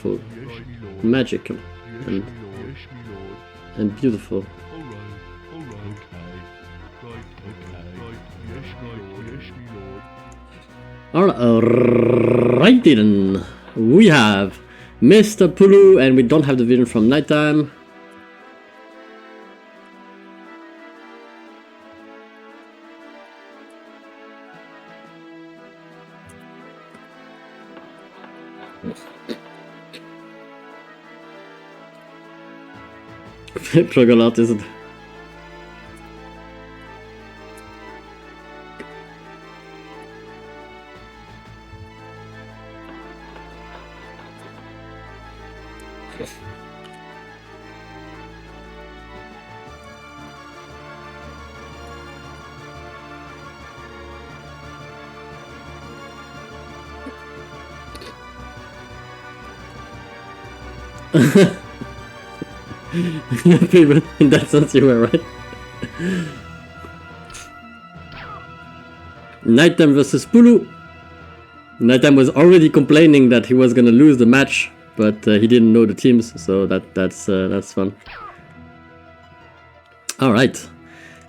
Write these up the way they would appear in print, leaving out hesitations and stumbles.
wonderful, magical, and beautiful. Alright then, we have Mr. Pulu, and we don't have the vision from nighttime. Plug a lot, is it? In that sense, you were right. Nighttime versus Pulu. Nighttime was already complaining that he was gonna lose the match, but he didn't know the teams, so that's fun. All right,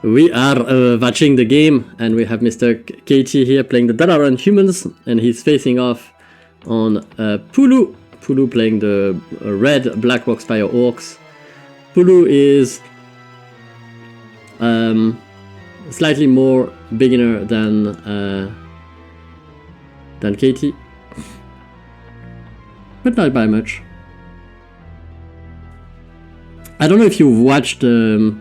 we are watching the game, and we have Mr. KT here playing the Dalaran humans, and he's facing off on Pulu. Pulu playing the red Black Rockspire orcs. Pulu is slightly more beginner than KT, but not by much. I don't know if you've watched the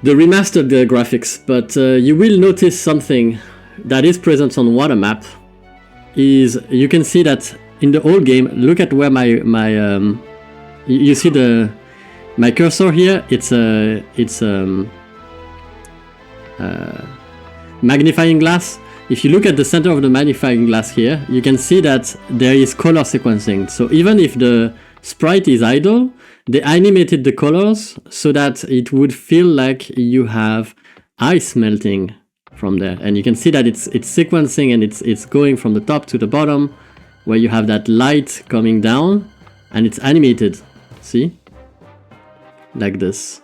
remastered graphics, but you will notice something that is present on Watermap. Is you can see that in the old game. Look at where you see my cursor here. It's magnifying glass. If you look at the center of the magnifying glass here, you can see that there is color sequencing. So even if the sprite is idle, they animated the colors so that it would feel like you have ice melting from there. And you can see that it's sequencing, and it's going from the top to the bottom, where you have that light coming down, and it's animated. See? Like this.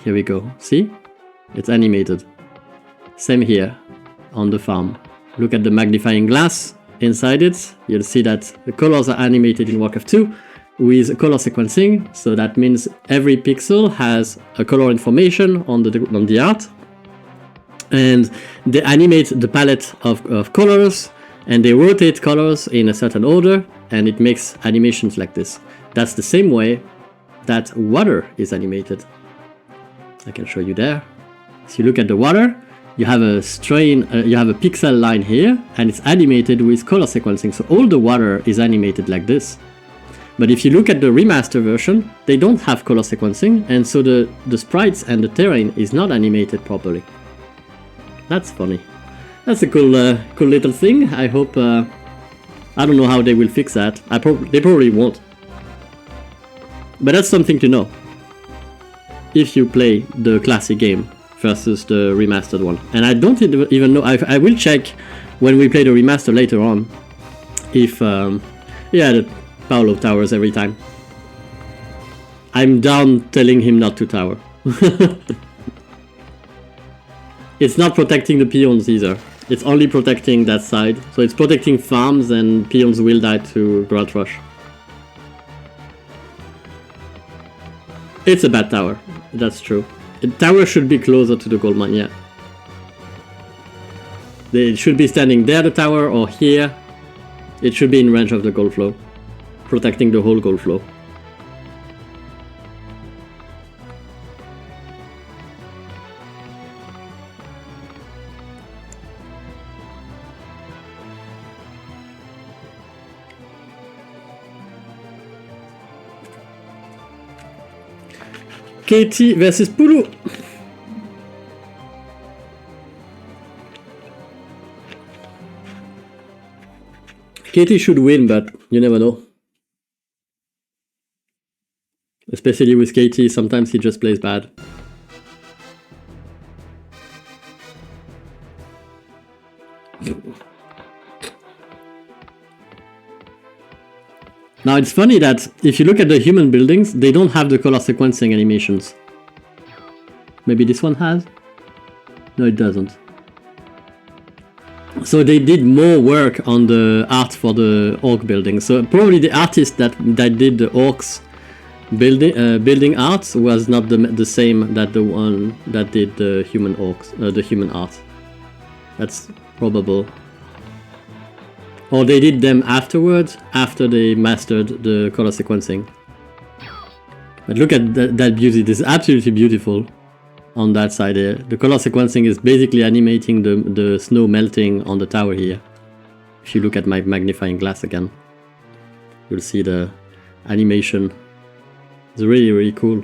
Here we go. See? It's animated. Same here on the farm. Look at the magnifying glass inside it. You'll see that the colors are animated in Warcraft 2 with color sequencing. So that means every pixel has a color information on the art. And they animate the palette of colors, and they rotate colors in a certain order, and it makes animations like this. That's the same way that water is animated. I can show you there. So you look at the water, you have a pixel line here, and it's animated with color sequencing. So all the water is animated like this. But if you look at the remaster version, they don't have color sequencing, and so the sprites and the terrain is not animated properly. That's funny. That's a cool little thing. I hope. I don't know how they will fix that. They probably won't. But that's something to know if you play the classic game versus the remastered one. And I don't even know. I will check when we play the remaster later on if the Phaolo towers every time. I'm down telling him not to tower. It's not protecting the peons either. It's only protecting that side. So it's protecting farms, and peons will die to Grand Rush. It's a bad tower. That's true. The tower should be closer to the gold mine, yeah. It should be standing there, the tower, or here. It should be in range of the gold flow, protecting the whole gold flow. KT versus Pulu. KT should win, but you never know. Especially with KT, sometimes he just plays bad. Now it's funny that if you look at the human buildings, they don't have the color sequencing animations. Maybe this one has? No, it doesn't. So they did more work on the art for the orc building. So probably the artist that did the orcs building art was not the same that the one that did the human orcs, the human art. That's probable. Or they did them afterwards, after they mastered the color sequencing. But look at that beauty. This is absolutely beautiful on that side here. The color sequencing is basically animating the snow melting on the tower here. If you look at my magnifying glass again, you'll see the animation. It's really, really cool.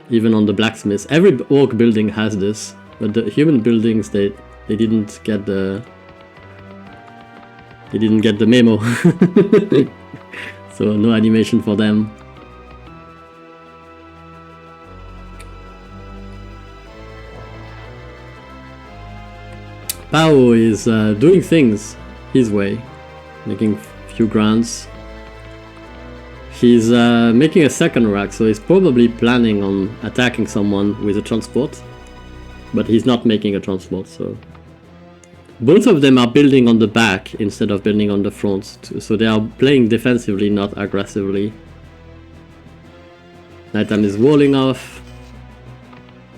Even on the blacksmiths. Every orc building has this, but the human buildings, they didn't get the memo. So no animation for them. Phaolo is doing things his way, making few grants. He's making a second rack, so he's probably planning on attacking someone with a transport, but he's not making a transport, so... Both of them are building on the back instead of building on the front, so they are playing defensively, not aggressively. Nighttime is walling off.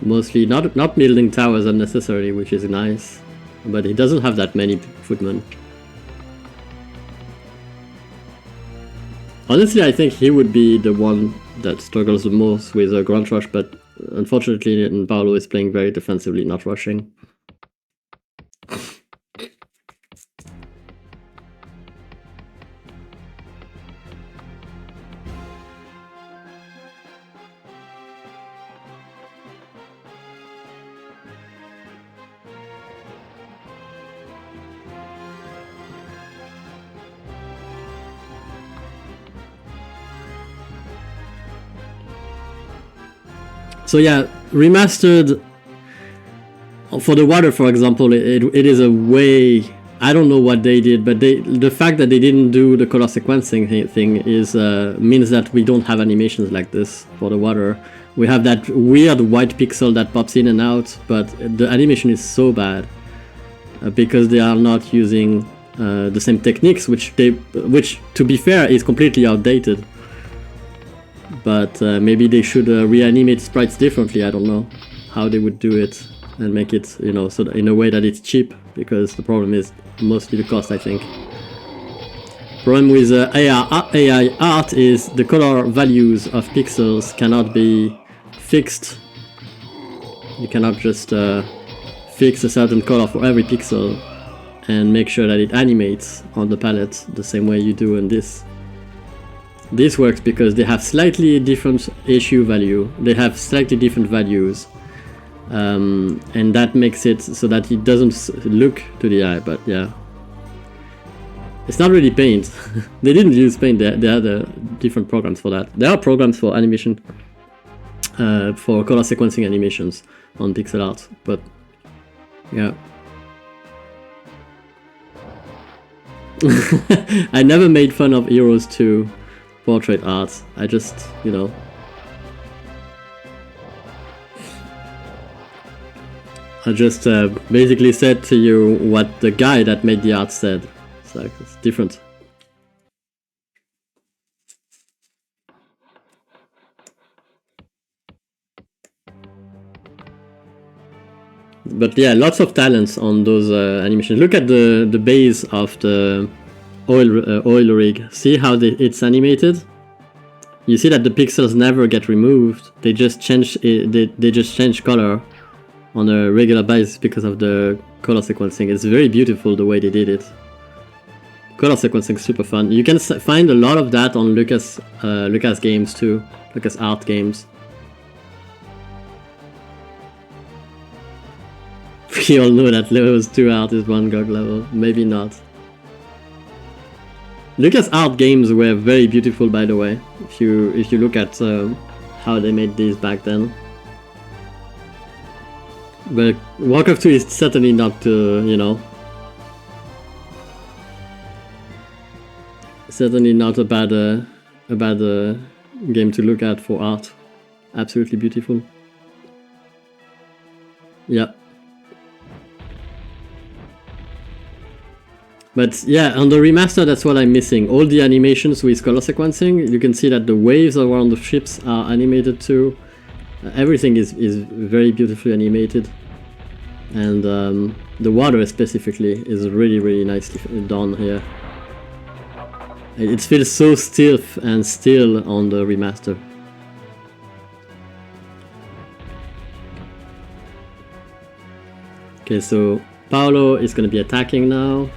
Mostly not building towers unnecessarily, which is nice. But he doesn't have that many footmen. Honestly, I think he would be the one that struggles the most with a Grunt Rush, but unfortunately Phaolo is playing very defensively, not rushing. So yeah, remastered for the water, for example, it is a way... I don't know what they did, but the fact that they didn't do the color sequencing thing is means that we don't have animations like this for the water. We have that weird white pixel that pops in and out, but the animation is so bad because they are not using the same techniques, which to be fair is completely outdated. But maybe they should reanimate sprites differently. I don't know how they would do it and make it, you know, so in a way that it's cheap, because the problem is mostly the cost, I think. Problem with AI art is the color values of pixels cannot be fixed. You cannot just fix a certain color for every pixel and make sure that it animates on the palette the same way you do in this. This works because they have slightly different issue value. They have slightly different values, and that makes it so that it doesn't look to the eye. But yeah, it's not really Paint. They didn't use Paint. They had different programs for that. There are programs for animation, for color sequencing animations on pixel art. But yeah. I never made fun of Heroes 2 portrait art. I just, you know, I just basically said to you what the guy that made the art said. It's like, it's different. But yeah, lots of talents on those animations. Look at the base of the oil rig. See how it's animated? You see that the pixels never get removed. They just change they just change color on a regular basis because of the color sequencing. It's very beautiful the way they did it. Color sequencing is super fun. You can find a lot of that on Lucas games too. Lucas art games. We all know that levels 2 art is one GOG level. Maybe not. Lucas art games were very beautiful, by the way. If you look at how they made these back then. But Warcraft 2 is certainly not, you know, certainly not a bad a bad game to look at for art. Absolutely beautiful. Yeah. But yeah, on the remaster, that's what I'm missing. All the animations with color sequencing, you can see that the waves around the ships are animated too. Everything is very beautifully animated. And the water specifically is really nicely done here. It feels so stiff and still on the remaster. Okay, so Phaolo is going to be attacking now.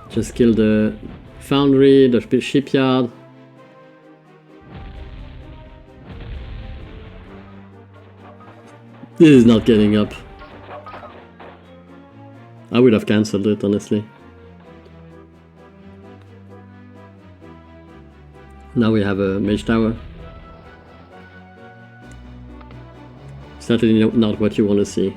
Just kill the foundry, the shipyard. This is not getting up. I would have cancelled it, honestly. Now we have a mage tower. Certainly not what you want to see.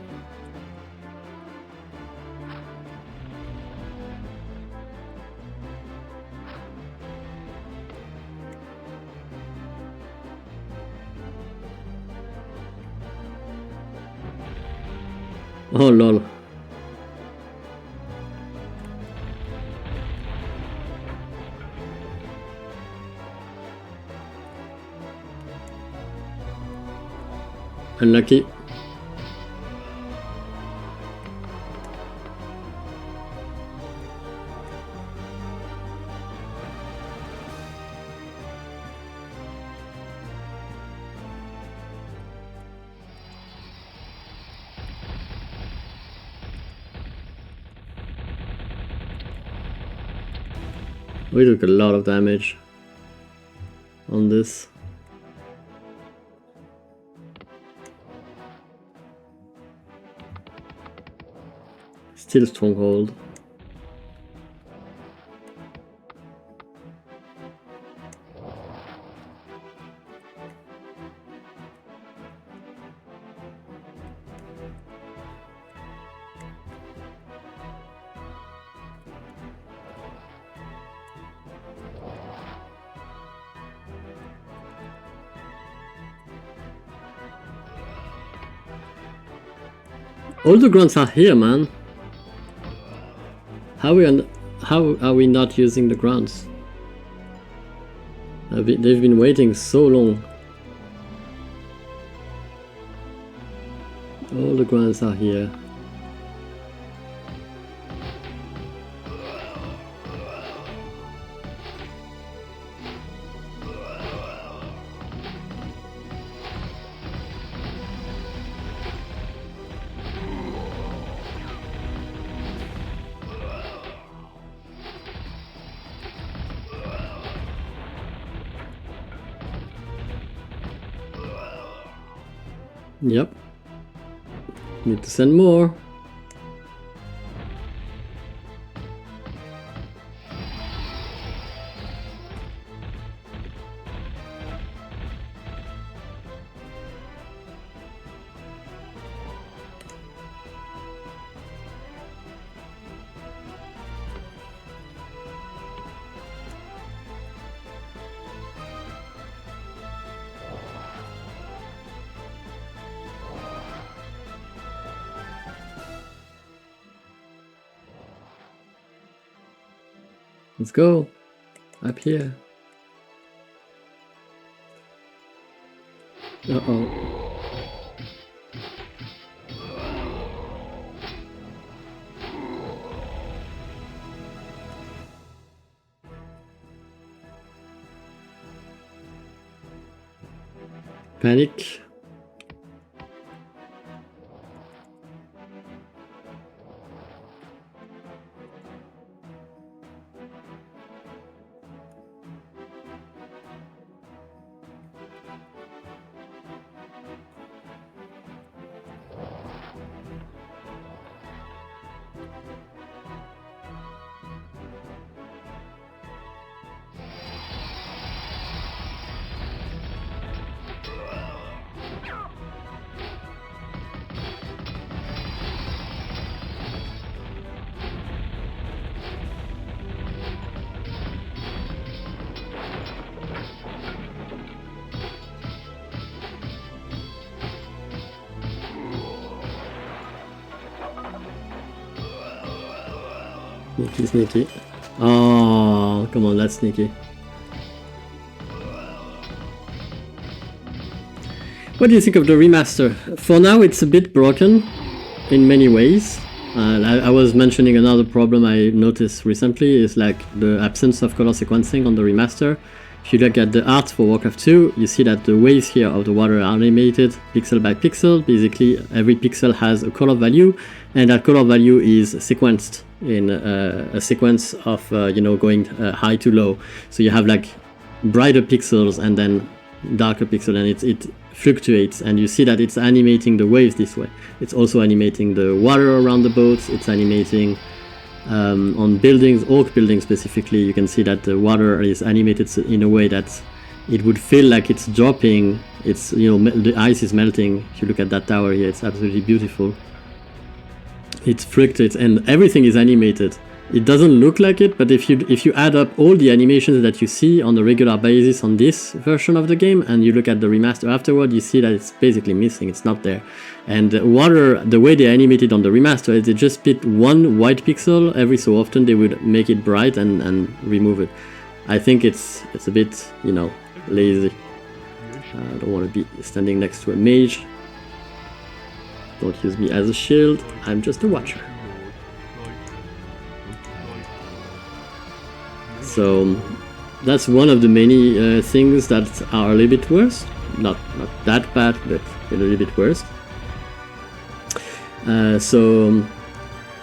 Oh lol. Unlucky. We took a lot of damage on this. Still stronghold. All the grunts are here, man. How are we not using the grunts? They've been waiting so long. All the grunts are here. Yep. Need to send more. Let's go. Up here. Uh-oh. Panic. Sneaky, sneaky. Oh, come on, that's sneaky. What do you think of the remaster? For now, it's a bit broken in many ways. I was mentioning another problem I noticed recently is like the absence of color sequencing on the remaster. If you look at the art for Warcraft 2, you see that the waves here of the water are animated pixel by pixel. Basically, every pixel has a color value, and that color value is sequenced in a sequence of going high to low. So you have like brighter pixels and then darker pixel, and it fluctuates, and you see that it's animating the waves this way. It's also animating the water around the boats. It's animating on buildings, orc buildings specifically. You can see that the water is animated in a way that it would feel like it's dropping. It's the ice is melting. If you look at that tower here, it's absolutely beautiful. It fluctuates and everything is animated. It doesn't look like it, but if you add up all the animations that you see on a regular basis on this version of the game, and you look at the remaster afterward, you see that it's basically missing. It's not there. And water, the way they animated on the remaster is they just pick one white pixel every so often. They would make it bright and remove it. I think it's a bit lazy. I don't want to be standing next to a mage. Don't use me as a shield. I'm just a watcher. So that's one of the many things that are a little bit worse. Not that bad, but a little bit worse. So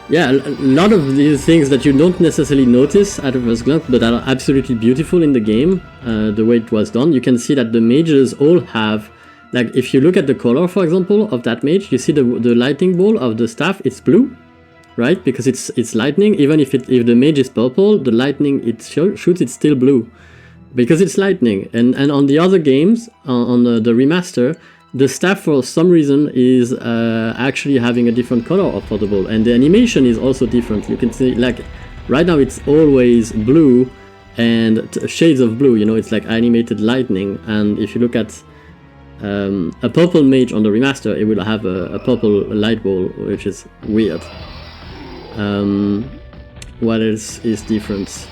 yeah, a lot of these things that you don't necessarily notice at a first glance, but are absolutely beautiful in the game, the way it was done. You can see that the mages all have, like, if you look at the color, for example, of that mage, you see the lightning ball of the staff, it's blue, right? Because it's lightning. Even if the mage is purple, the lightning it shoots, it's still blue, because it's lightning. And on the other games, on the remaster, the staff for some reason is actually having a different color for the ball, and the animation is also different. You can see, like, right now it's always blue and shades of blue, it's like animated lightning. And if you look at a purple mage on the remaster, it will have a purple light ball, which is weird. What else is different?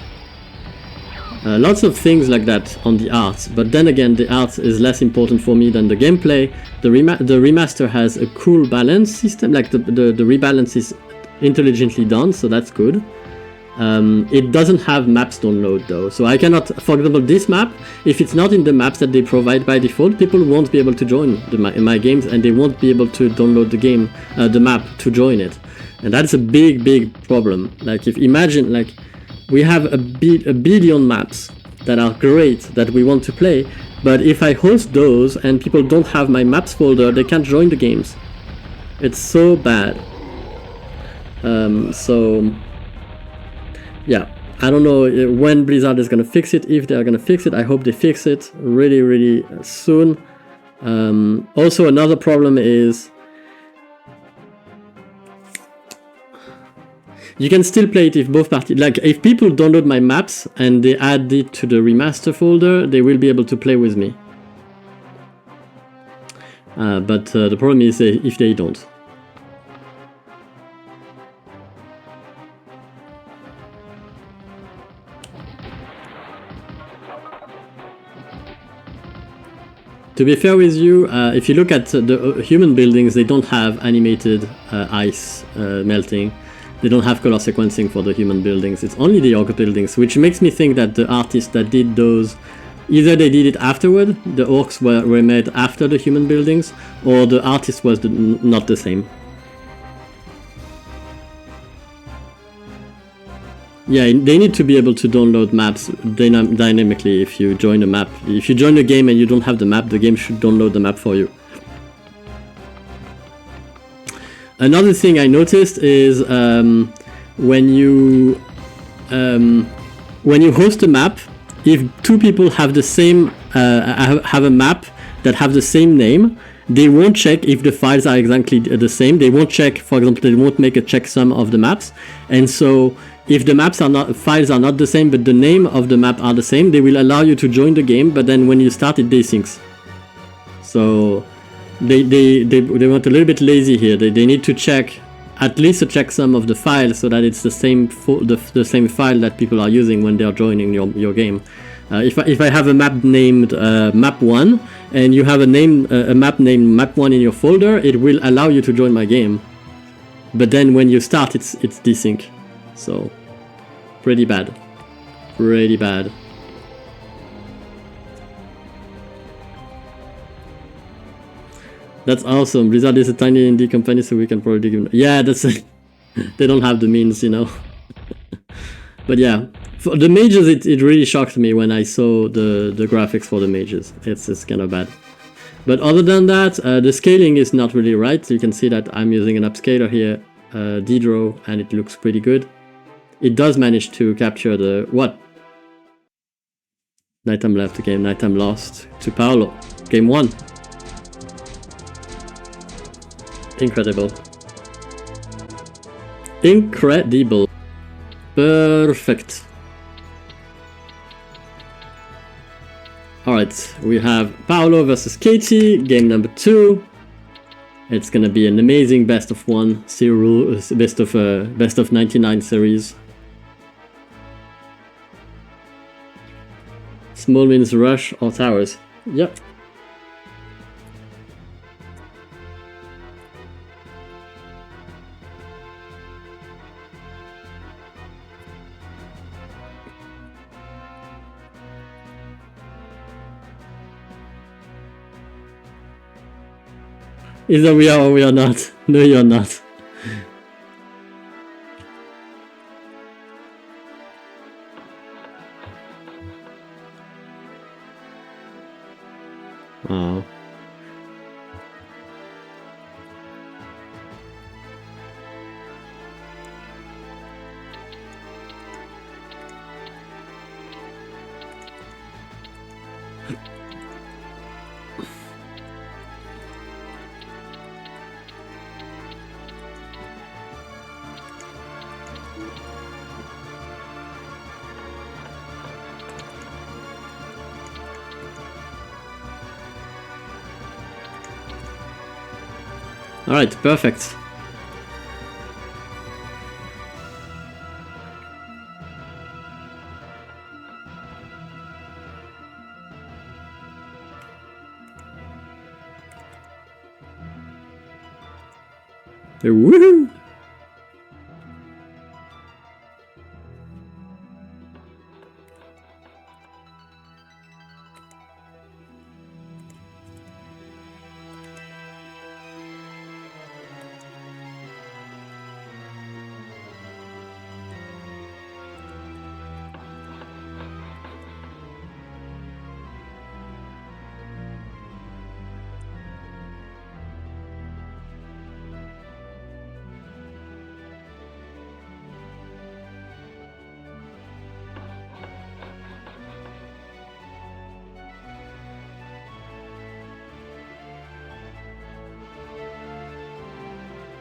Lots of things like that on the art, but then again, the art is less important for me than the gameplay. The remaster has a cool balance system, like the rebalance is intelligently done, so that's good. It doesn't have maps download though, so I cannot, for example, this map, if it's not in the maps that they provide by default, people won't be able to join my games, and they won't be able to download the map to join it, and that's a big problem. Like, if imagine, like, we have a billion maps that are great that we want to play, but if I host those and people don't have my maps folder, they can't join the games. It's so bad. So yeah, I don't know when Blizzard is gonna fix it, if they are gonna fix it. I hope they fix it really soon. Also, another problem is you can still play it if both parties, like, if people download my maps and they add it to the remaster folder, they will be able to play with me. But the problem is if they don't. To be fair with you, if you look at the human buildings, they don't have animated ice melting. They don't have color sequencing for the human buildings. It's only the orc buildings, which makes me think that the artists that did those, either they did it afterward, the orcs were made after the human buildings, or the artist was not the same. Yeah, they need to be able to download maps dynamically if you join a map. If you join a game and you don't have the map, the game should download the map for you. Another thing I noticed is when you host a map, if two people have the same have a map that have the same name, they won't check if the files are exactly the same. They won't check, for example, they won't make a checksum of the maps. And so if the files are not the same, but the name of the map are the same, they will allow you to join the game. But then when you start, it desyncs. So they went a little bit lazy here. They need to check at least a checksum of the file so that it's the same the same file that people are using when they're joining your game. If I have a map named map1 and you have a map named map1 in your folder, it will allow you to join my game. But then when you start, it's desync. So pretty bad. Pretty bad. That's awesome. Blizzard is a tiny indie company, so we can probably give. Yeah, that's. They don't have the means, you know. But yeah, for the mages, it really shocked me when I saw the graphics for the mages. It's kind of bad. But other than that, the scaling is not really right. So you can see that I'm using an upscaler here, Dedro, and it looks pretty good. It does manage to capture the what? Nighttime left game, nighttime lost to Phaolo. Game 1. Incredible. Incredible. Perfect. Alright, we have Phaolo versus Katie, game number 2. It's gonna be an amazing best of 1 series, best of 99 series. Small means rush or towers. Yep. Either we are or we are not. No, you're not. Wow. Alright, perfect. Woohoo!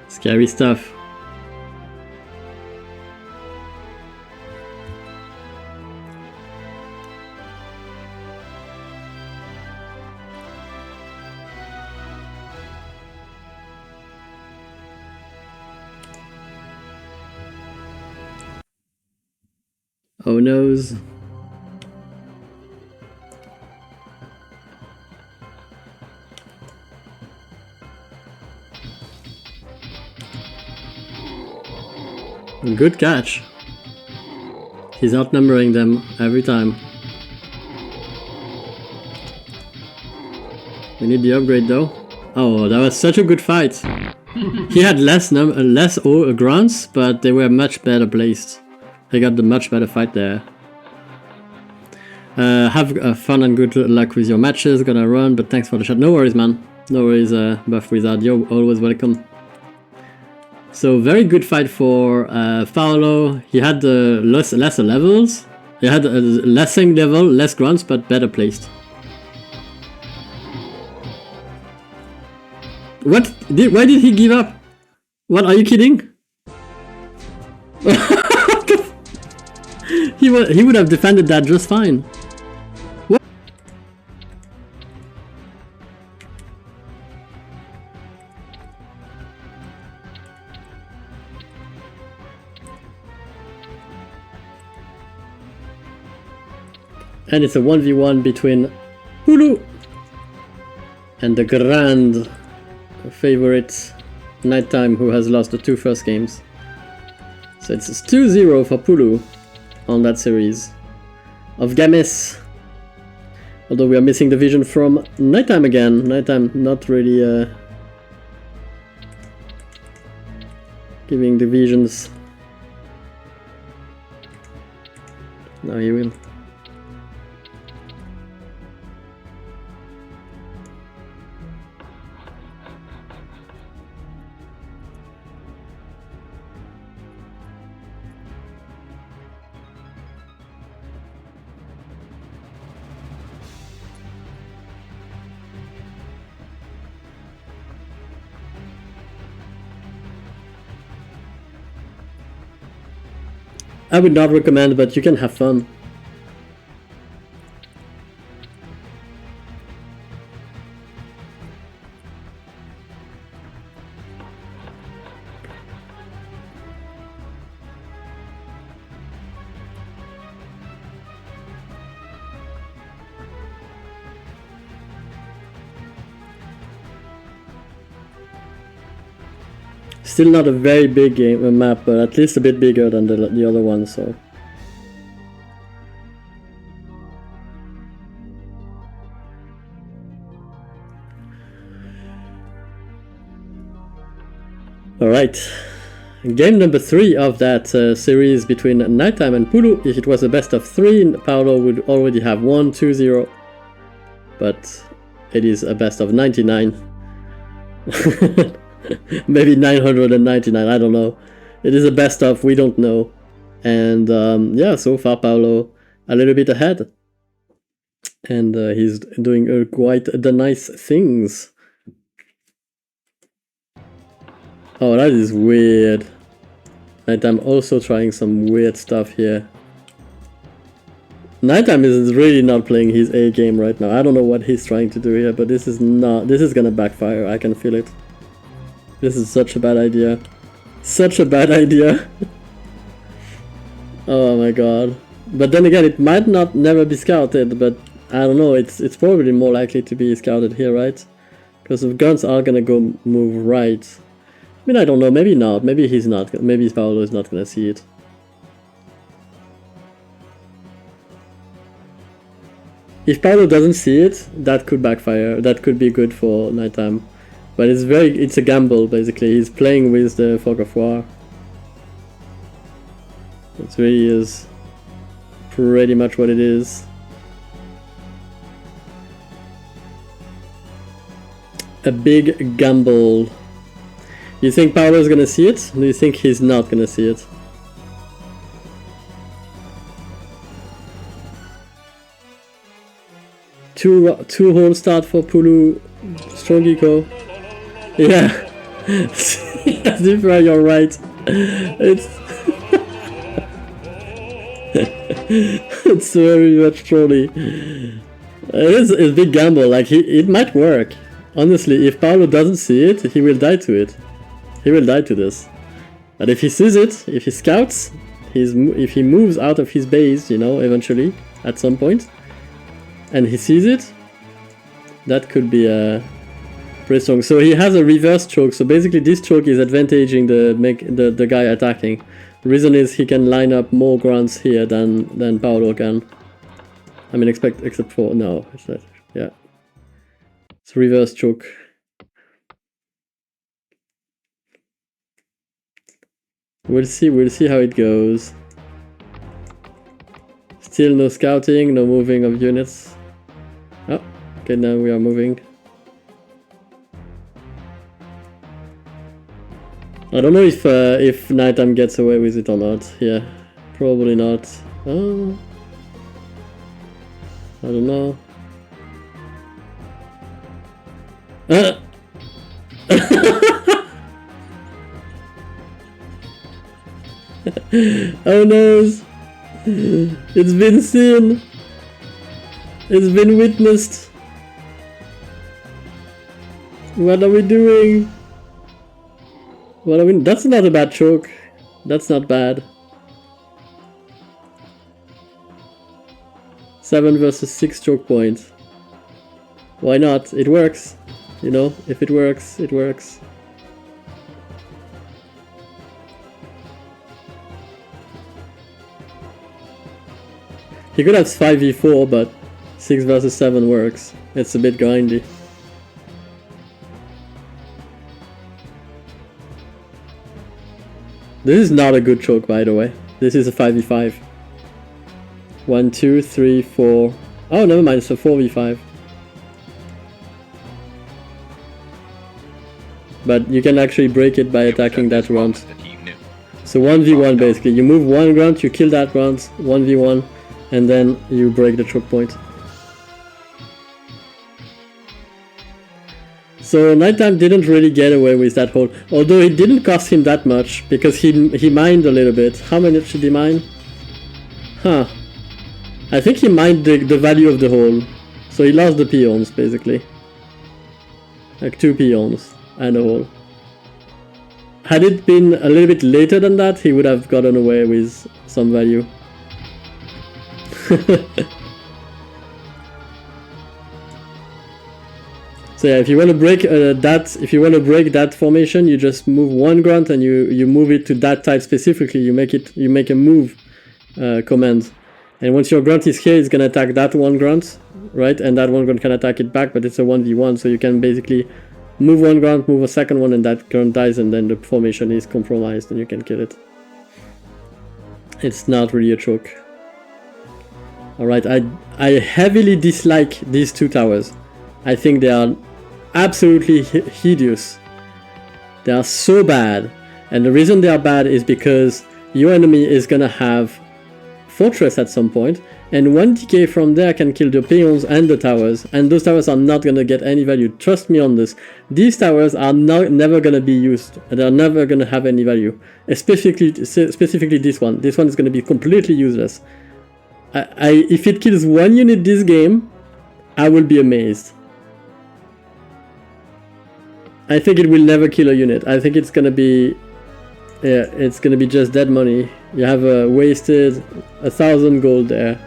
Scary stuff. Oh noes. Good catch. He's outnumbering them every time. We need the upgrade though. Oh, that was such a good fight. He had less grunts, but they were much better placed. He got the much better fight there. Have fun and good luck with your matches. Gonna run, but thanks for the chat. No worries, man. No worries, Buff Wizard. You're always welcome. So very good fight for Phaolo. He had lesser levels. He had less same level, less grunts, but better placed. What? Why did he give up? What? Are you kidding? He would have defended that just fine. What? And it's a 1v1 between Pulu and the grand favorite Nighttime, who has lost the 2 first games. So it's 2-0 for Pulu on that series of Games. Although we are missing the vision from Nighttime again. Nighttime not really giving the visions. Now he will. I would not recommend, but you can have fun. Still not a very big game map, but at least a bit bigger than the other one, so. Alright. Game number 3 of that series between Nighttime and Pulu. If it was a best of 3, Phaolo would already have won 2-0. But it is a best of 99. Maybe 999, I don't know. It is a best of, we don't know. And yeah, so far Phaolo a little bit ahead. And he's doing quite the nice things. Oh, that is weird. Nighttime also trying some weird stuff here. Nighttime is really not playing his A game right now. I don't know what he's trying to do here, but this is gonna backfire. I can feel it. This is such a bad idea. Such a bad idea. Oh my god. But then again, it might never be scouted, but I don't know, it's probably more likely to be scouted here, right? Because the guns are gonna go move right. I mean, I don't know, maybe not. Maybe he's not. Maybe Phaolo is not gonna see it. If Phaolo doesn't see it, that could backfire. That could be good for Nighttime. But it's a gamble, basically. He's playing with the Fog of War. It really is pretty much what it is. A big gamble. You think Phaolo's gonna see it? Or do you think he's not gonna see it? Two whole start for Pulu. Strong eco. Yeah. Zifra, you're right. It's it's very much trolly. It's a big gamble. Like it might work. Honestly, if Phaolo doesn't see it, he will die to it. He will die to this. But if he sees it, if he scouts, if he moves out of his base, you know, eventually at some point, and he sees it, that could be pretty strong. So he has a reverse choke. So basically, this choke is advantaging the guy attacking. The reason is he can line up more grunts here than Phaolo can. I mean, except for no, it's not. Yeah, it's reverse choke. We'll see how it goes. Still no scouting, no moving of units. Oh, okay, now we are moving. I don't know if Nighttime gets away with it or not. Yeah, probably not. Oh, I don't know. Oh no! It's been seen! It's been witnessed! What are we doing? What are we... That's not a bad choke. That's not bad. 7 versus 6 choke points. Why not? It works. You know, if it works, it works. He could have 5v4, but 6 versus 7 works. It's a bit grindy. This is not a good choke, by the way. This is a 5v5. 1, 2, 3, 4. Oh, never mind, it's a 4v5. But you can actually break it by attacking that grunt. So 1v1 basically. You move one grunt, you kill that grunt, 1v1, and then you break the choke point. So Nighttime didn't really get away with that hole, although it didn't cost him that much, because he mined a little bit. How much did he mine? Huh. I think he mined the value of the hole, so he lost the peons, basically. Like 2 peons and a hole. Had it been a little bit later than that, he would have gotten away with some value. So yeah, if you want to break that formation, you just move one grunt and you move it to that type specifically. You make a move command, and once your grunt is here, it's gonna attack that one grunt, right? And that one grunt can attack it back, but it's a 1v1, so you can basically move one grunt, move a second one, and that grunt dies, and then the formation is compromised, and you can kill it. It's not really a choke. All right, I heavily dislike these 2 towers. I think they are absolutely hideous. They are so bad, and the reason they are bad is because your enemy is gonna have fortress at some point, and 1 decay from there can kill the peons and the towers, and those towers are not gonna get any value. Trust me on this. These towers are never gonna be used. They're never gonna have any value. Specifically this one. This one is gonna be completely useless. If it kills 1 unit this game, I will be amazed. I think it will never kill a unit. I think it's gonna be, yeah, it's gonna be just dead money. You have wasted 1,000 gold there,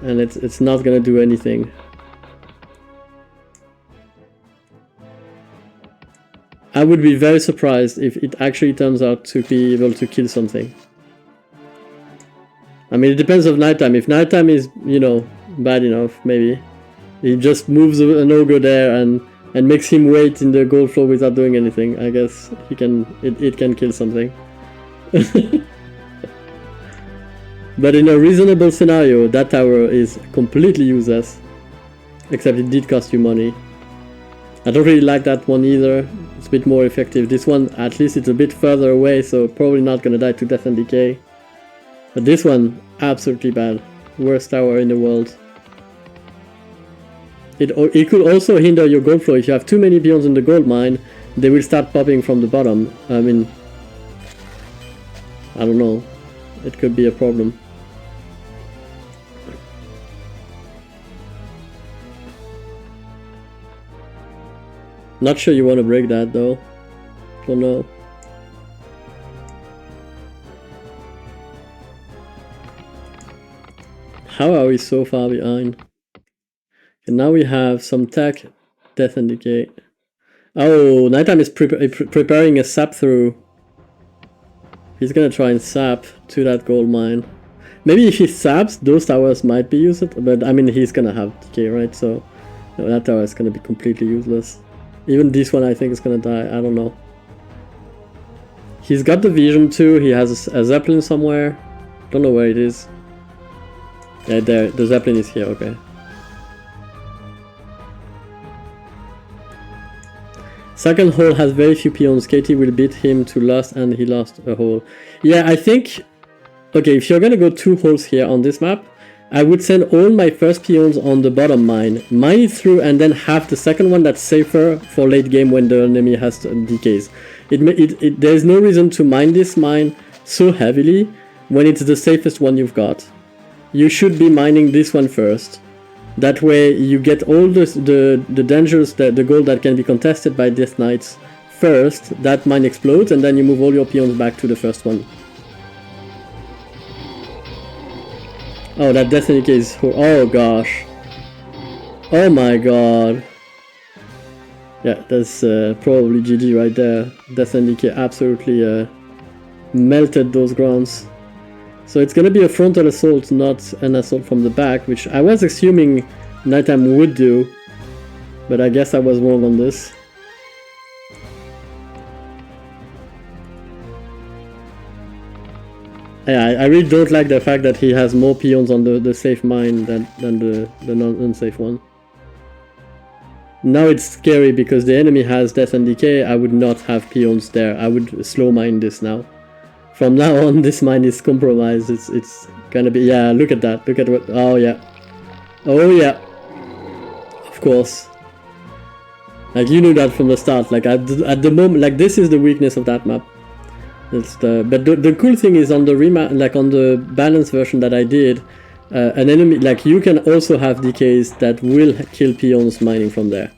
and it's not gonna do anything. I would be very surprised if it actually turns out to be able to kill something. I mean, it depends on Nighttime. If Nighttime is, you know, bad enough, maybe he just moves an ogre there and makes him wait in the gold floor without doing anything. I guess he can. It can kill something. But in a reasonable scenario, that tower is completely useless. Except it did cost you money. I don't really like that one either. It's a bit more effective. This one, at least it's a bit further away, so probably not gonna die to death and decay. But this one, absolutely bad. Worst tower in the world. It could also hinder your gold flow. If you have too many peons in the gold mine, they will start popping from the bottom. I mean, I don't know. It could be a problem. Not sure you want to break that though. Don't know. How are we so far behind? And now we have some tech, death and decay. Oh, Nighttime is preparing a sap through. He's gonna try and sap to that gold mine. Maybe if he saps, those towers might be used, but I mean he's gonna have decay, right? So no, that tower is gonna be completely useless. Even this one I think is gonna die, I don't know. He's got the vision too, he has a Zeppelin somewhere. Don't know where it is. Yeah, there, the Zeppelin is here, okay. Second hole has very few peons. Katie will beat him to last, and he lost a hole. Yeah, I think... Okay, if you're gonna go 2 holes here on this map, I would send all my first peons on the bottom mine it through, and then have the second one that's safer for late game when the enemy has decays. There's no reason to mine this mine so heavily when it's the safest one you've got. You should be mining this one first. That way you get all the dangers, the gold that can be contested by Death Knights first. That mine explodes, and then you move all your peons back to the first one. Oh, that Destiny case. Oh gosh. Oh my god. Yeah, that's probably GG right there. Destiny absolutely melted those grounds. So it's gonna be a frontal assault, not an assault from the back, which I was assuming Nighttime would do, but I guess I was wrong on this. Yeah, I really don't like the fact that he has more peons on the safe mine than the unsafe one. Now it's scary because the enemy has Death and Decay. I would not have peons there. I would slow mine this now. From now on, this mine is compromised. It's gonna be... Yeah, look at that. Look at what... Oh, yeah. Oh, yeah. Of course. Like, you knew that from the start. Like, at the moment... Like, this is the weakness of that map. It's but the cool thing is on the like on the balanced version that I did, an enemy... Like, you can also have decays that will kill peons mining from there.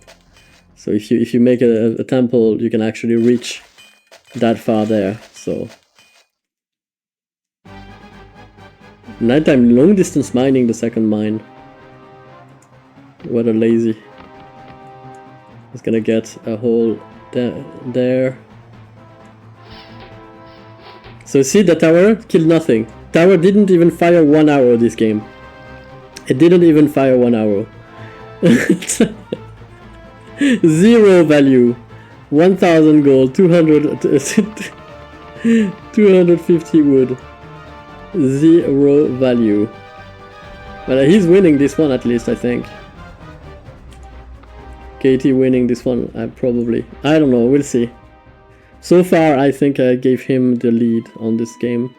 So if you make a temple, you can actually reach that far there. So... Nighttime long distance mining the second mine. What a lazy. It's gonna get a hole there. So see, the tower killed nothing. Tower didn't even fire 1 arrow this game. It didn't even fire 1 arrow. 0 value. 1000 gold, 250 wood. 0 value. But he's winning this one at least, I think. KT winning this one, probably. I don't know, we'll see. So far, I think I gave him the lead on this game.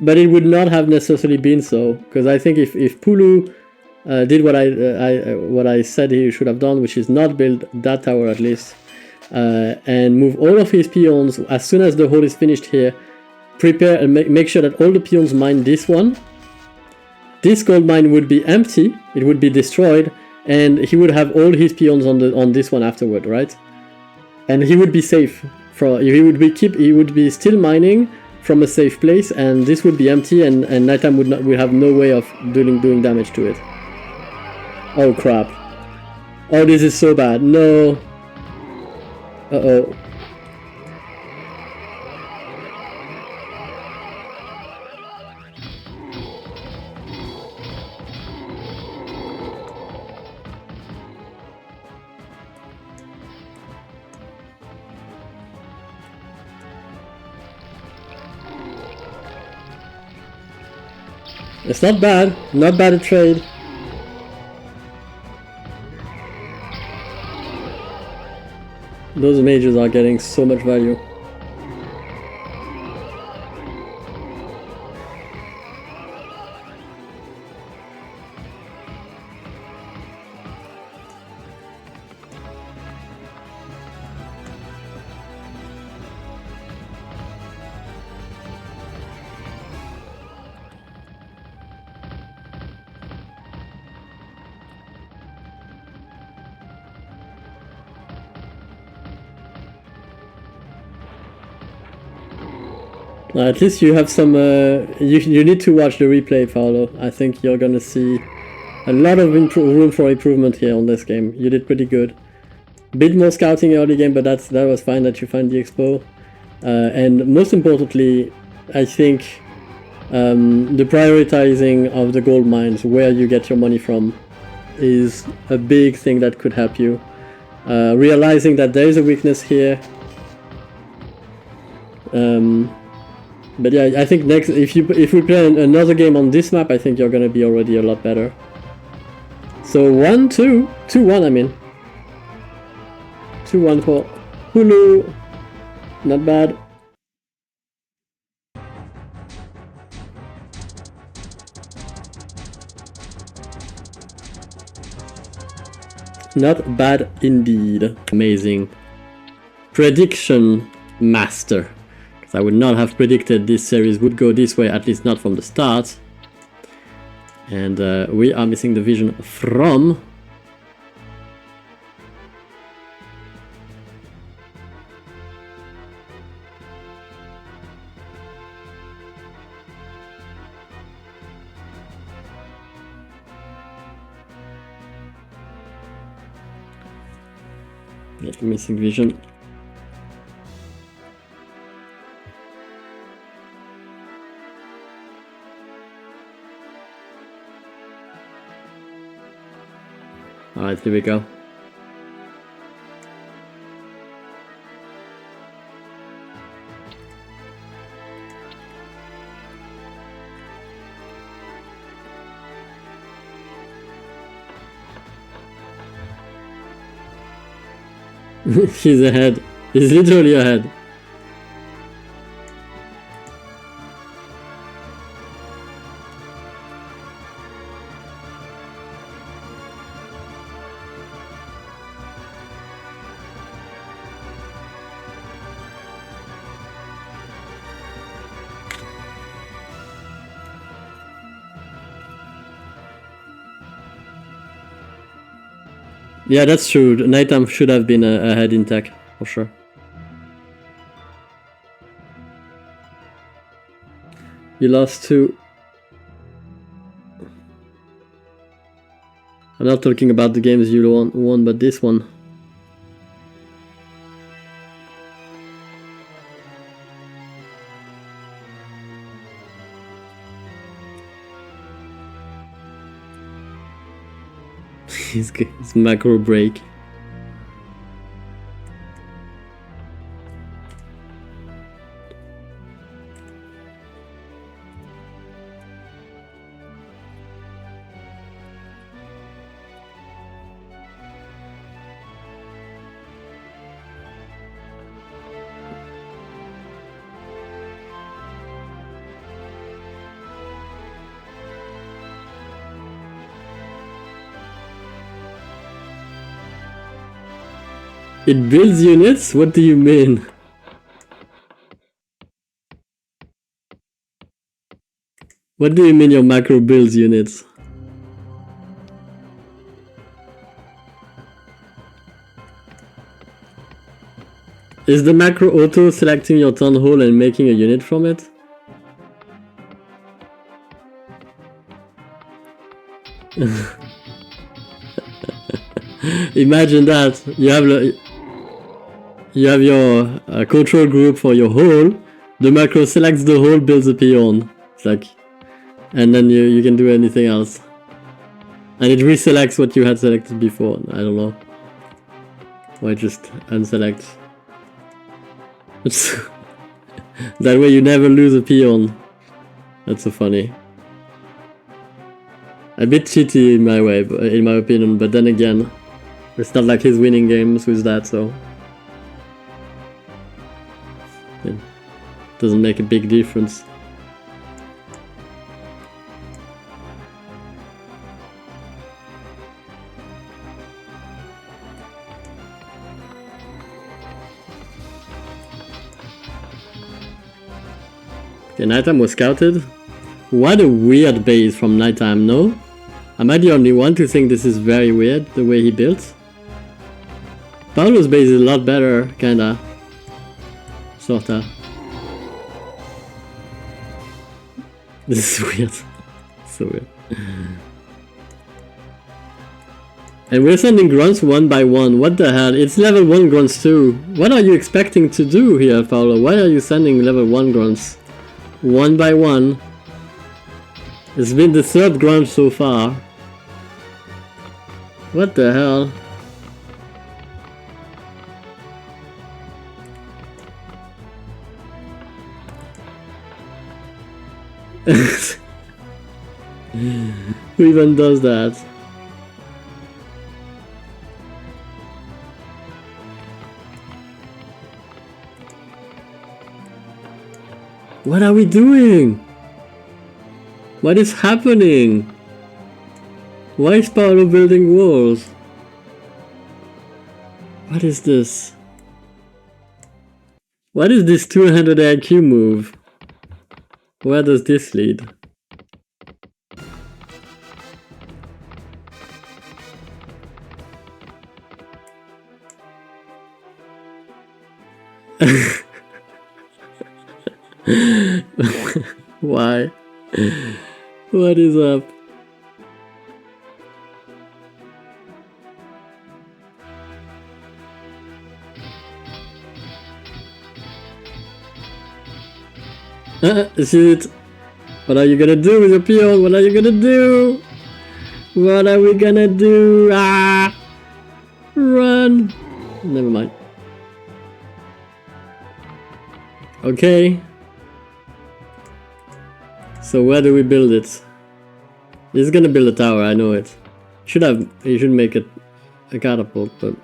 But it would not have necessarily been so, because I think if Pulu did what I said he should have done, which is not build that tower at least, and move all of his peons as soon as the hole is finished here, prepare and make sure that all the peons mine this one. This gold mine would be empty, it would be destroyed, and he would have all his peons on this one afterward, right? And he would be safe. He would be still mining from a safe place, and this would be empty, and Nighttime would have no way of doing damage to it. Oh crap! Oh, this is so bad. No. Uh-oh. It's not bad a trade. Those mages are getting so much value. At least you have some... you need to watch the replay, Phaolo. I think you're gonna see a lot of room for improvement here on this game. You did pretty good. Bit more scouting early game, but that was fine that you find the expo. And most importantly, I think the prioritizing of the gold mines, where you get your money from, is a big thing that could help you. Realizing that there is a weakness here. But yeah, I think next, if we play another game on this map, I think you're gonna be already a lot better. So 1-2, 2-1 I mean. 2-1 for Hulu. Not bad. Not bad indeed. Amazing. Prediction master. I would not have predicted this series would go this way, at least not from the start. And we are missing the vision from... Yeah, missing vision. Alright, here we go. He's ahead. He's literally ahead. Yeah, that's true. Nighttime should have been ahead in tech, for sure. You lost 2. I'm not talking about the games you won, but this one. His macro break. It builds units? What do you mean? What do you mean your macro builds units? Is the macro auto selecting your town hall and making a unit from it? Imagine that you have your control group for your hall. The macro selects the hall, builds a peon. It's like, and then you can do anything else. And it reselects what you had selected before. I don't know. Or it just unselects. That way you never lose a peon. That's so funny. A bit cheaty in my opinion, but then again, it's not like he's winning games with that, so it doesn't make a big difference. Okay, Nighttime was scouted. What a weird base from Nighttime, no? Am I the only one to think this is very weird, the way he built? Phaolo's base is a lot better, kinda. Sorta. This is weird. So weird. And we're sending grunts one by one. What the hell? It's level 1 grunts too. What are you expecting to do here, Phaolo? Why are you sending level 1 grunts? One by one. It's been the 3rd grunt so far. What the hell? Who even does that? What are we doing? What is happening? Why is Phaolo building walls? What is this? What is this 200 IQ move? Where does this lead? Why? What is up? Shoot. What are you gonna do with your peon? What are you gonna do? What are we gonna do? Ah! Run! Never mind. Okay. So where do we build it? He's gonna build a tower, I know it. He should make it a catapult, but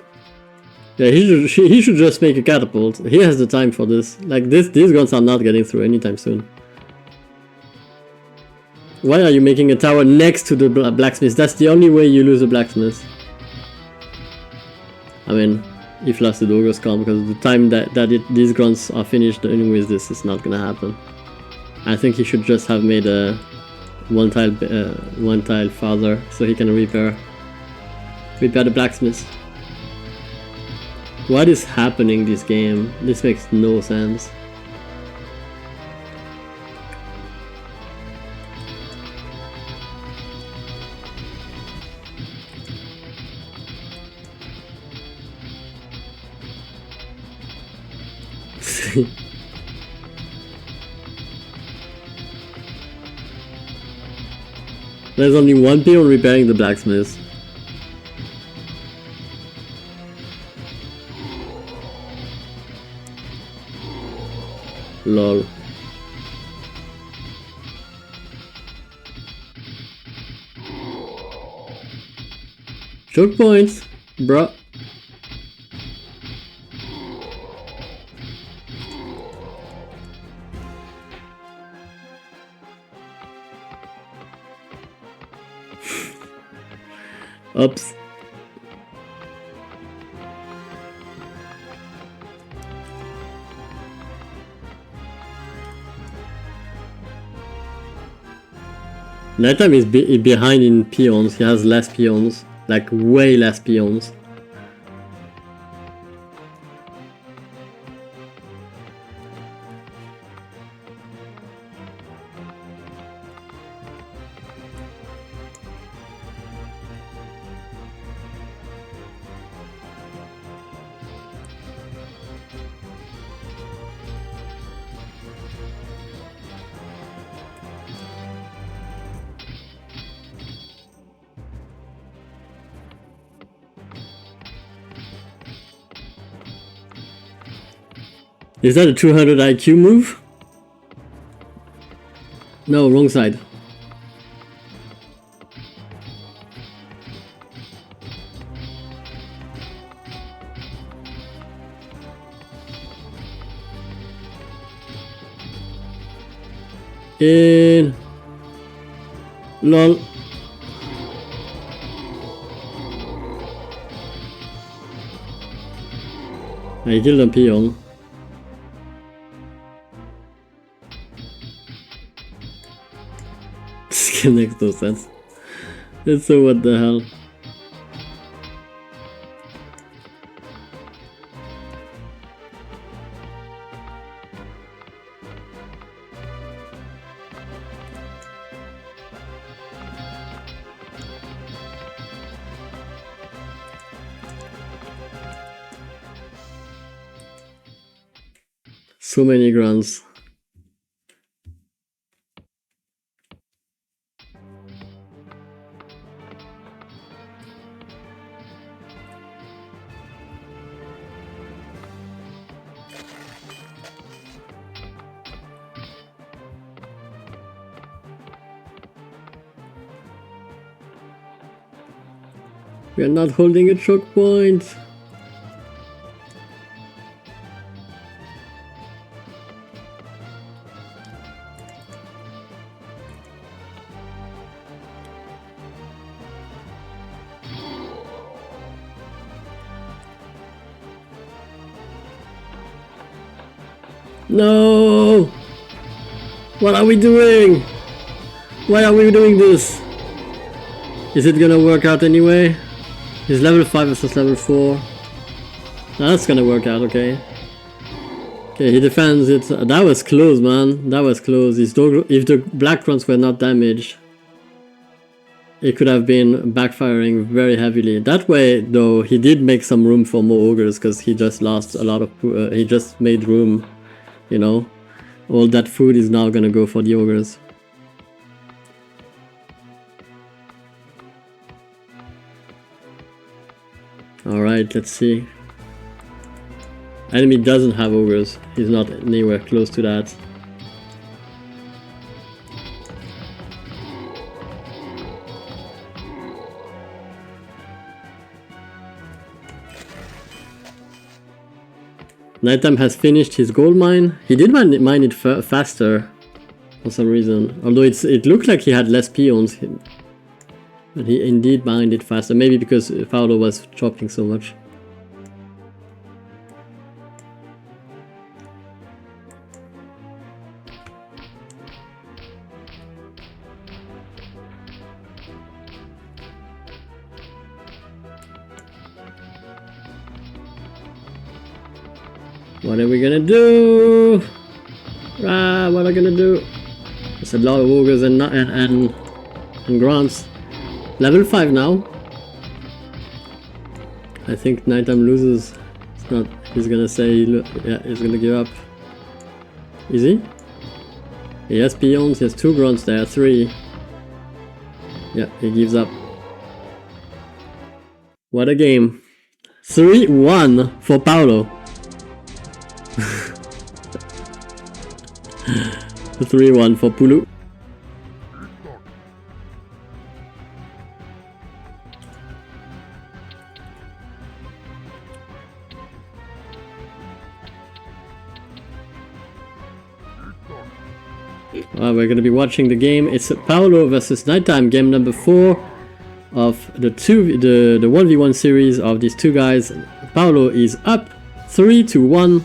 yeah, he should just make a catapult. He has the time for this. Like these guns are not getting through anytime soon. Why are you making a tower next to the blacksmith? That's the only way you lose a blacksmith. I mean, if lasted ogres come, because the time that these grunts are finished anyways, this is not gonna happen. I think he should just have made a one tile farther so he can repair the blacksmith. What is happening this game? This makes no sense. There's only one peon repairing the blacksmith. Lol. Choke points, bruh. Oops. Nighttime is behind in peons. He has less peons, like way less peons. Is that a 200 IQ move? No, wrong side. In. Lol. I killed a peon. This game makes no sense. It's so what the hell. So many grunts. We are not holding a choke point. No! What are we doing? Why are we doing this? Is it gonna work out anyway? He's level 5 versus level 4. That's gonna work out, okay. Okay, he defends it. That was close, man. That was close. If the black grunts were not damaged, it could have been backfiring very heavily. That way, though, he did make some room for more ogres because he just lost a lot of... he just made room, you know. All that food is now gonna go for the ogres. Alright, let's see. Enemy doesn't have ogres. He's not anywhere close to that. Nighttime has finished his gold mine. He did mine it faster for some reason. Although it looked like he had less peons. But he indeed mined it faster. Maybe because Phaolo was chopping so much. What are we gonna do? Ah, what are we gonna do? There's a lot of ogres and grants. Level 5 now. I think Nighttime loses. It's not. He's gonna say, yeah, he's gonna give up. Is he? He has peons. He has 2 grunts there. 3. Yeah, he gives up. What a game! 3-1 for Phaolo. 3-1 for Pulu. We're going to be watching the game. It's Phaolo versus Nighttime, game number 4 of the 1v1 series of these two guys. Phaolo is up 3-1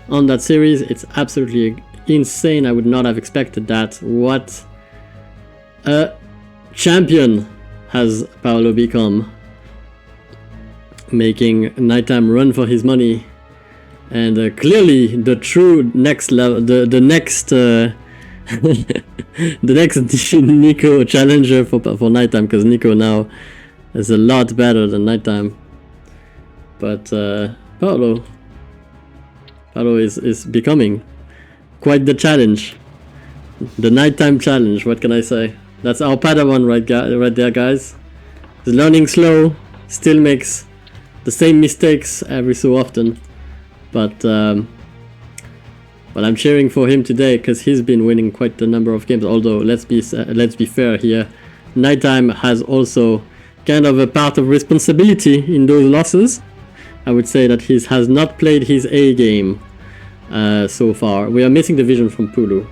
on that series. It's absolutely insane. I would not have expected that. What a champion has Phaolo become, making Nighttime run for his money. And clearly the true next level, the next the next Nico challenger for Nighttime, because Nico now is a lot better than Nighttime. But Phaolo is becoming quite the challenge, the Nighttime challenge. What can I say? That's our Padawan right there, guys. He's learning slow, still makes the same mistakes every so often, but I'm cheering for him today because he's been winning quite a number of games. Although let's be fair here, Nighttime has also kind of a part of responsibility in those losses. I would say that he has not played his A game so far. We are missing the vision from Pulu.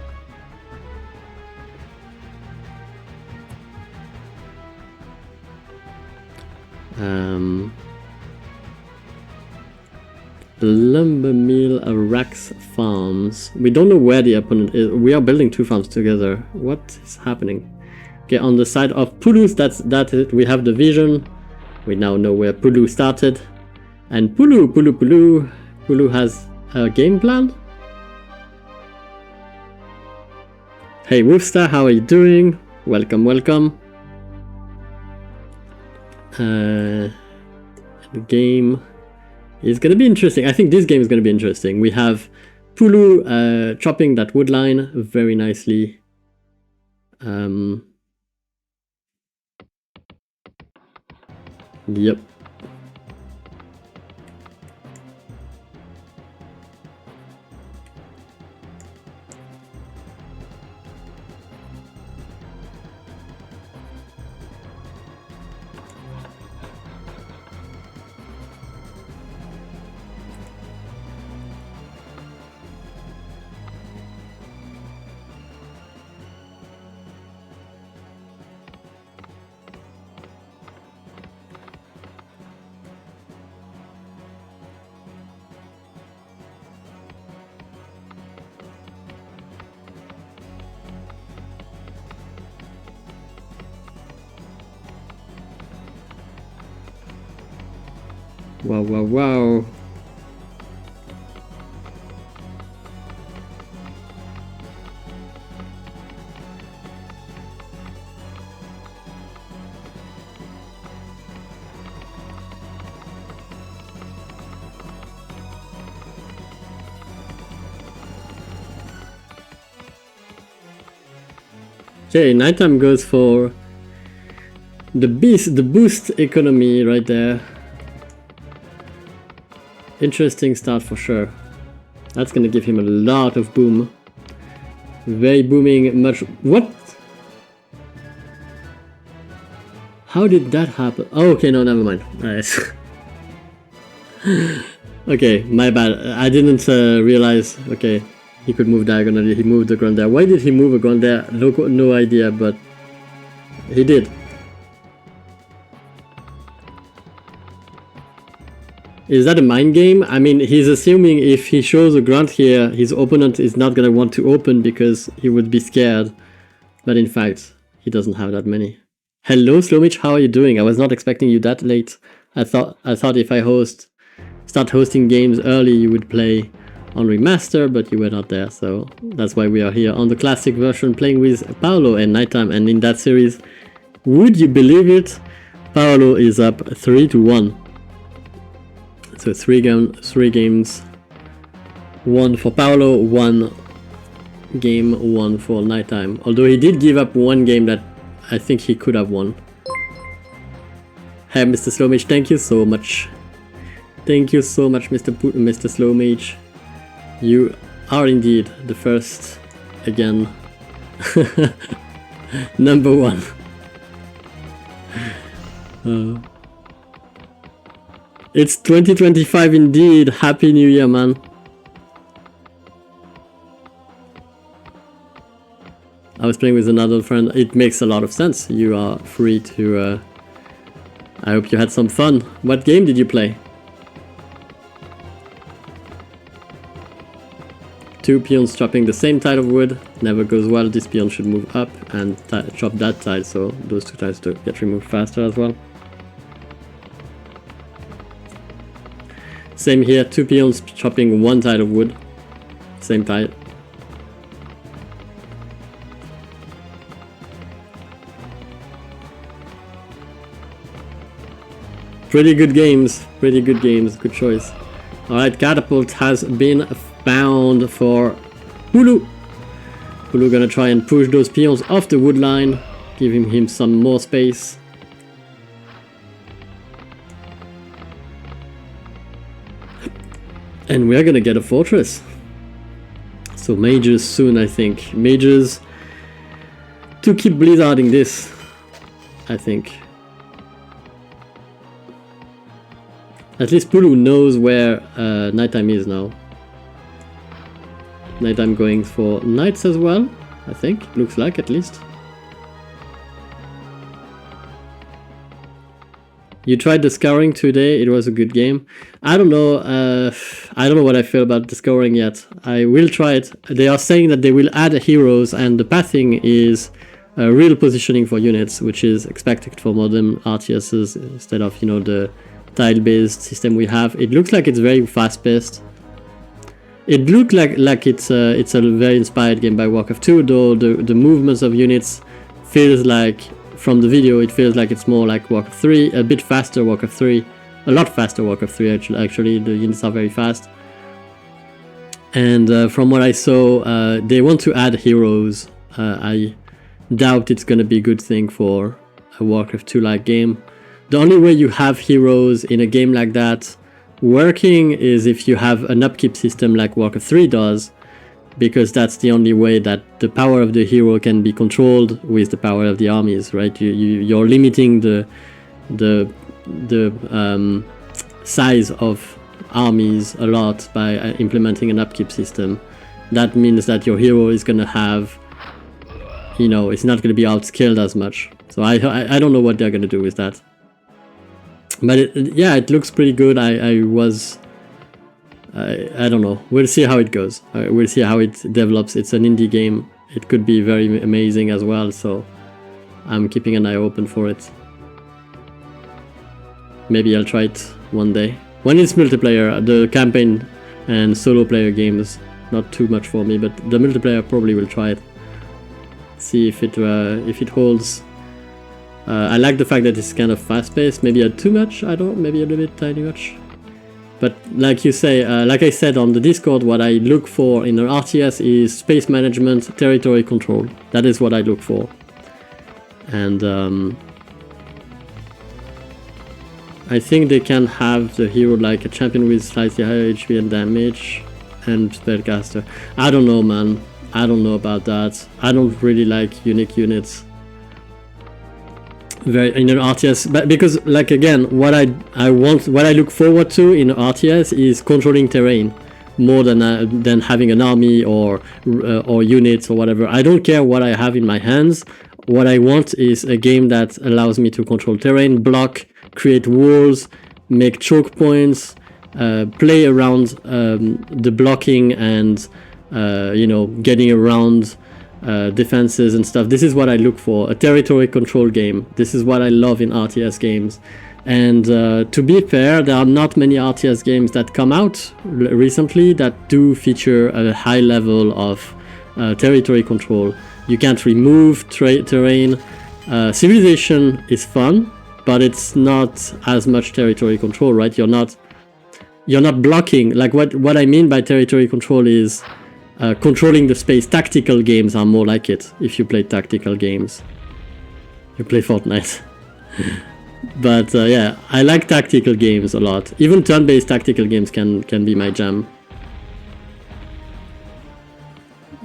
Lumber Mill Rax Farms. We don't know where the opponent is. We are building 2 farms together. What is happening? Okay, on the side of Pulu's, that's it. We have the vision. We now know where Pulu started. And Pulu has a game plan. Hey Wolfstar, how are you doing? Welcome, welcome. The game is gonna be interesting. I think this game is gonna be interesting. We have Pulu chopping that wood line very nicely. Yep. Wow, wow, wow. Okay, nighttime goes for the boost economy right there. Interesting start for sure. That's gonna give him a lot of boom. Very booming, much. What? How did that happen? Oh, okay, no, never mind. Nice. Okay, my bad. I didn't realize. Okay, he could move diagonally. He moved the ground there. Why did he move a ground there? No idea, but he did. Is that a mind game? I mean, he's assuming if he shows a grunt here, his opponent is not gonna want to open because he would be scared. But in fact, he doesn't have that many. Hello, Slowmitch, how are you doing? I was not expecting you that late. I thought if I start hosting games early, you would play on Remaster, but you were not there. So that's why we are here on the classic version playing with Phaolo and Nighttime. And in that series, would you believe it? Phaolo is up 3-1. So three games, one for Phaolo, one game, one for Nighttime. Although he did give up one game that I think he could have won. Hey, Mr. Slowmage, thank you so much. Thank you so much, Mr. Slowmage. You are indeed the first again. Number one. It's 2025 indeed. Happy New Year, man. I was playing with another friend. It makes a lot of sense. You are free to... I hope you had some fun. What game did you play? Two peons chopping the same tile of wood. Never goes well. This peon should move up and chop that tile, so those two tiles to get removed faster as well. Same here, two peons chopping one tile of wood. Same tile. Pretty good games, good choice. Alright, Catapult has been found for Phaolo. Phaolo gonna try and push those peons off the wood line, giving him some more space. And we're gonna get a fortress. So mages soon, I think. Mages to keep blizzarding this, I think. At least Phaolo knows where Nighttime is now. Nighttime going for knights as well, I think. Looks like, at least. You tried the scouring today, it was a good game. I don't know what I feel about the scouring yet. I will try it. They are saying that they will add heroes, and the pathing is real positioning for units, which is expected for modern RTSs instead of, you know, the tile-based system we have. It looks like it's very fast-paced. It looked like it's a very inspired game by Warcraft 2, though the movements of units feels like, from the video, it feels like it's more like Warcraft 3, a bit faster Warcraft 3, a lot faster Warcraft 3 actually, the units are very fast. And from what I saw, they want to add heroes. I doubt it's gonna be a good thing for a Warcraft 2-like game. The only way you have heroes in a game like that working is if you have an upkeep system like Warcraft 3 does, because that's the only way that the power of the hero can be controlled with the power of the armies, right? You're limiting the size of armies a lot by implementing an upkeep system. That means that your hero is gonna have, you know, it's not gonna be outskilled as much. So I don't know what they're gonna do with that. But yeah, it looks pretty good. I don't know. We'll see how it goes. We'll see how it develops. It's an indie game. It could be very amazing as well. So I'm keeping an eye open for it. Maybe I'll try it one day. When it's multiplayer, the campaign and solo player games, not too much for me. But the multiplayer, probably will try it. See if it holds. I like the fact that it's kind of fast-paced. Maybe too much. I don't. Maybe a little bit tiny much. But like you say, like I said on the Discord, what I look for in an RTS is space management, territory control. That is what I look for. And I think they can have the hero like a champion with slightly higher HP and damage and spellcaster. I don't know, man. I don't know about that. I don't really like unique units very in an RTS, but because like again, what I look forward to in RTS is controlling terrain more than having an army or units or whatever. I don't care what I have in my hands. What I want is a game that allows me to control terrain, block, create walls, make choke points, play around the blocking and getting around defenses and stuff. This is what I look for, a territory control game. This is what I love in RTS games. And to be fair, there are not many RTS games that come out recently that do feature a high level of territory control. You can't remove terrain. Civilization is fun, but it's not as much territory control, right? You're not blocking. Like what I mean by territory control is controlling the space. Tactical games are more like it. If you play tactical games, you play Fortnite. But yeah, I like tactical games a lot. Even turn-based tactical games can be my jam.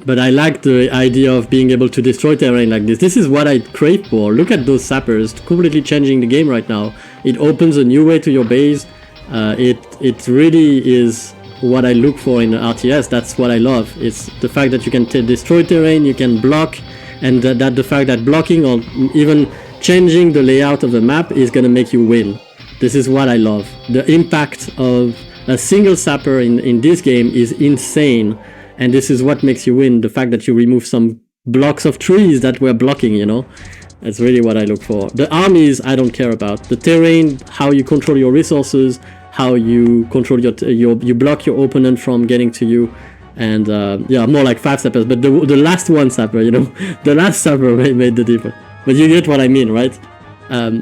But I like the idea of being able to destroy terrain like this. This is what I crave for. Look at those sappers, completely changing the game right now. It opens a new way to your base. It really is what I look for in RTS. That's what I love. It's the fact that you can destroy terrain, you can block, and that the fact that blocking or even changing the layout of the map is gonna make you win. This is what I love. The impact of a single sapper in this game is insane. And this is what makes you win, the fact that you remove some blocks of trees that were blocking, That's really what I look for. The armies, I don't care about. The terrain, how you control your resources, how you control you block your opponent from getting to you. And yeah, more like 5 sappers. But the last one sapper, the last sapper made the difference. But you get what I mean, right?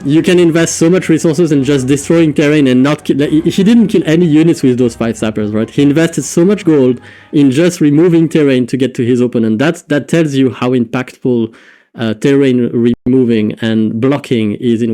You can invest so much resources in just destroying terrain and not kill. He didn't kill any units with those 5 sappers, right? He invested so much gold in just removing terrain to get to his opponent. That tells you how impactful terrain removing and blocking is in